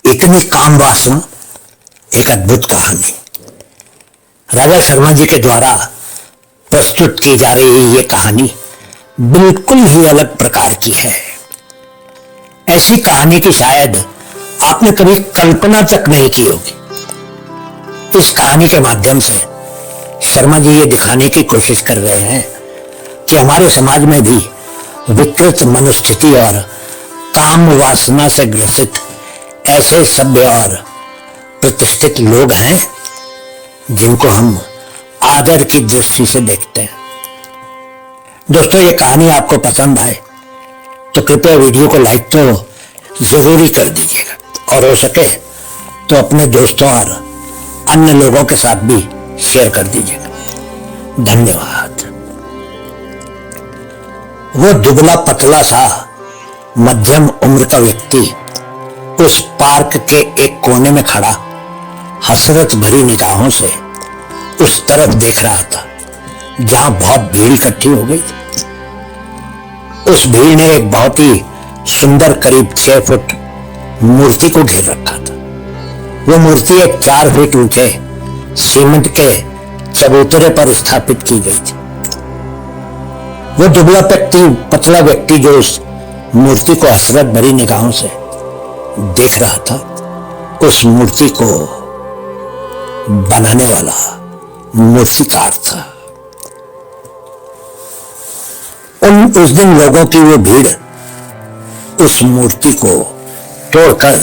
इतनी काम वासना, एक अद्भुत कहानी। राजा शर्मा जी के द्वारा प्रस्तुत की जा रही ये कहानी बिल्कुल ही अलग प्रकार की है। ऐसी कहानी की शायद आपने कभी कल्पना तक नहीं की होगी। इस कहानी के माध्यम से शर्मा जी ये दिखाने की कोशिश कर रहे हैं कि हमारे समाज में भी विकृत मनोस्थिति और काम वासना से ग्रसित ऐसे सभ्य और प्रतिष्ठित लोग हैं जिनको हम आदर की दृष्टि से देखते हैं। दोस्तों, ये कहानी आपको पसंद आए तो कृपया वीडियो को लाइक तो जरूरी कर दीजिएगा और हो सके तो अपने दोस्तों और अन्य लोगों के साथ भी शेयर कर दीजिएगा। धन्यवाद। वो दुबला पतला सा मध्यम उम्र का व्यक्ति उस पार्क के एक कोने में खड़ा हसरत भरी निगाहों से उस तरफ देख रहा था जहां बहुत भीड़ इकट्ठी हो गई थी। उस भीड़ ने एक बहुत ही सुंदर करीब 6 फुट मूर्ति को घेर रखा था। वो मूर्ति एक 4 फीट ऊंचे सीमेंट के चबूतरे पर स्थापित की गई थी। वो दुबला पतला व्यक्ति जो उस मूर्ति को हसरत भरी निगाहों से देख रहा था, उस मूर्ति को बनाने वाला मूर्तिकार था। उस दिन लोगों की वो भीड़ उस मूर्ति को तोड़कर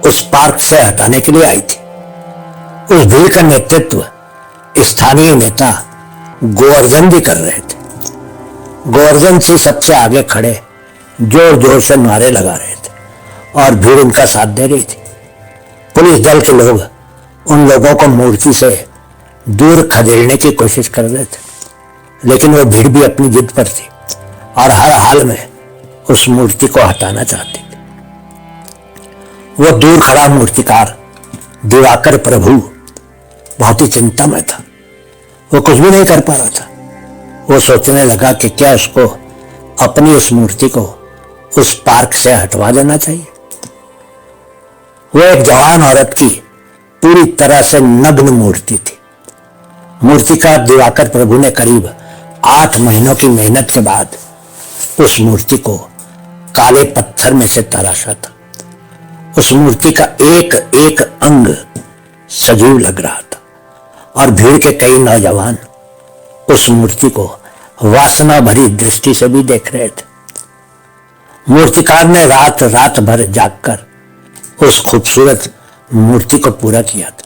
उस पार्क से हटाने के लिए आई थी। उस भीड़ का नेतृत्व स्थानीय नेता गोवर्धन जी कर रहे थे। गोवर्धन जी सबसे आगे खड़े जोर जोर से नारे लगा रहे थे और भीड़ उनका साथ दे रही थी। पुलिस दल के लोग उन लोगों को मूर्ति से दूर खदेड़ने की कोशिश कर रहे थे, लेकिन वो भीड़ भी अपनी जिद पर थी और हर हाल में उस मूर्ति को हटाना चाहती थी। वो दूर खड़ा मूर्तिकार दिवाकर प्रभु बहुत ही चिंता में था। वो कुछ भी नहीं कर पा रहा था। वो सोचने लगा कि क्या उसको अपनी उस मूर्ति को उस पार्क से हटवा देना चाहिए। वो एक जवान औरत की पूरी तरह से नग्न मूर्ति थी। मूर्तिकार दिवाकर प्रभु ने करीब 8 महीनों की मेहनत के बाद उस मूर्ति को काले पत्थर में से तराशा था। उस मूर्ति का एक एक अंग सजीव लग रहा था और भीड़ के कई नौजवान उस मूर्ति को वासना भरी दृष्टि से भी देख रहे थे। मूर्तिकार ने रात भर जागकर उस खूबसूरत मूर्ति को पूरा किया था।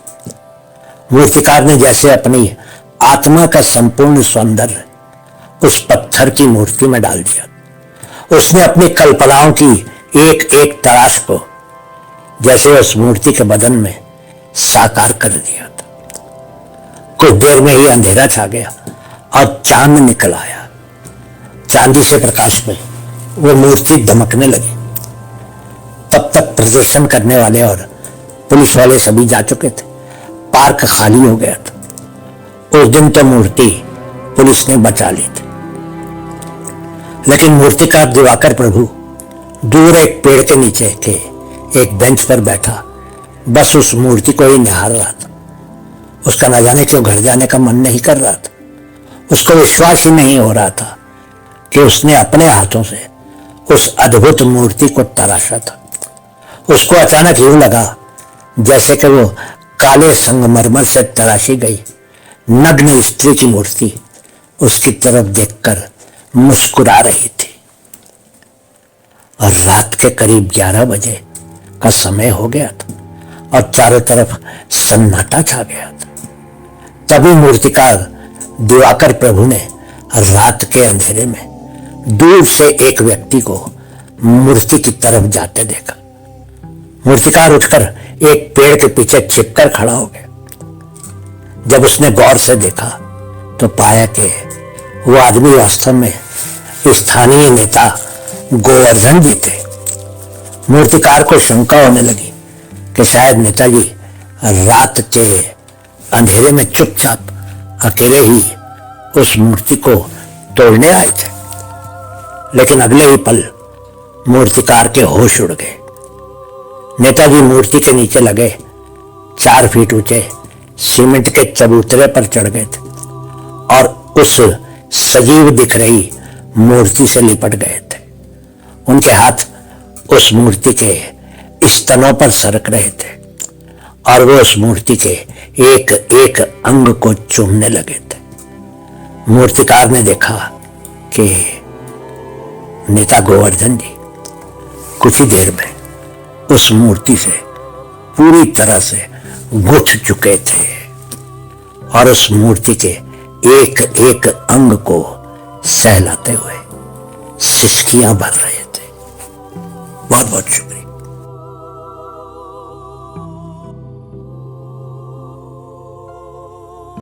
मूर्तिकार ने जैसे अपनी आत्मा का संपूर्ण सौंदर्य उस पत्थर की मूर्ति में डाल दिया। उसने अपनी कल्पनाओं की एक एक तराश को जैसे उस मूर्ति के बदन में साकार कर दिया था। कुछ देर में ही अंधेरा छा गया और चांद निकल आया। चांदी से प्रकाश में वो मूर्ति दमकने लगी। तब तक प्रदर्शन करने वाले और पुलिस वाले सभी जा चुके थे। पार्क खाली हो गया था। उस दिन तो मूर्ति पुलिस ने बचा ली थी, लेकिन मूर्तिकार दिवाकर प्रभु दूर एक पेड़ के नीचे के एक बेंच पर बैठा बस उस मूर्ति को ही निहार रहा था। उसका न जाने क्यों घर जाने का मन नहीं कर रहा था। उसको विश्वास ही नहीं हो रहा था कि उसने अपने हाथों से उस अद्भुत मूर्ति को तराशा था। उसको अचानक यूं लगा जैसे कि वो काले संगमरमर से तराशी गई नग्न स्त्री की मूर्ति उसकी तरफ देखकर मुस्कुरा रही थी। और रात के करीब 11 बजे का समय हो गया था और चारों तरफ सन्नाटा छा गया था। तभी मूर्तिकार दिवाकर प्रभु ने रात के अंधेरे में दूर से एक व्यक्ति को मूर्ति की तरफ जाते देखा। मूर्तिकार उठकर एक पेड़ के पीछे छिपकर खड़ा हो गया। जब उसने गौर से देखा तो पाया कि वो आदमी वास्तव में स्थानीय नेता गोवर्धन जी थे। मूर्तिकार को शंका होने लगी कि शायद नेताजी रात के अंधेरे में चुपचाप अकेले ही उस मूर्ति को तोड़ने आए थे। लेकिन अगले ही पल मूर्तिकार के होश उड़ गए। नेताजी मूर्ति के नीचे लगे 4 फीट ऊंचे सीमेंट के चबूतरे पर चढ़ गए थे और उस सजीव दिख रही मूर्ति से लिपट गए थे। उनके हाथ उस मूर्ति के स्तनों पर सरक रहे थे और वो उस मूर्ति के एक एक अंग को चूमने लगे थे। मूर्तिकार ने देखा कि नेता गोवर्धन जी कुछ ही देर में उस मूर्ति से पूरी तरह से गुथ चुके थे और उस मूर्ति के एक एक अंग को सहलाते हुए सिसकियां भर रहे थे। बहुत बहुत शुक्रिया।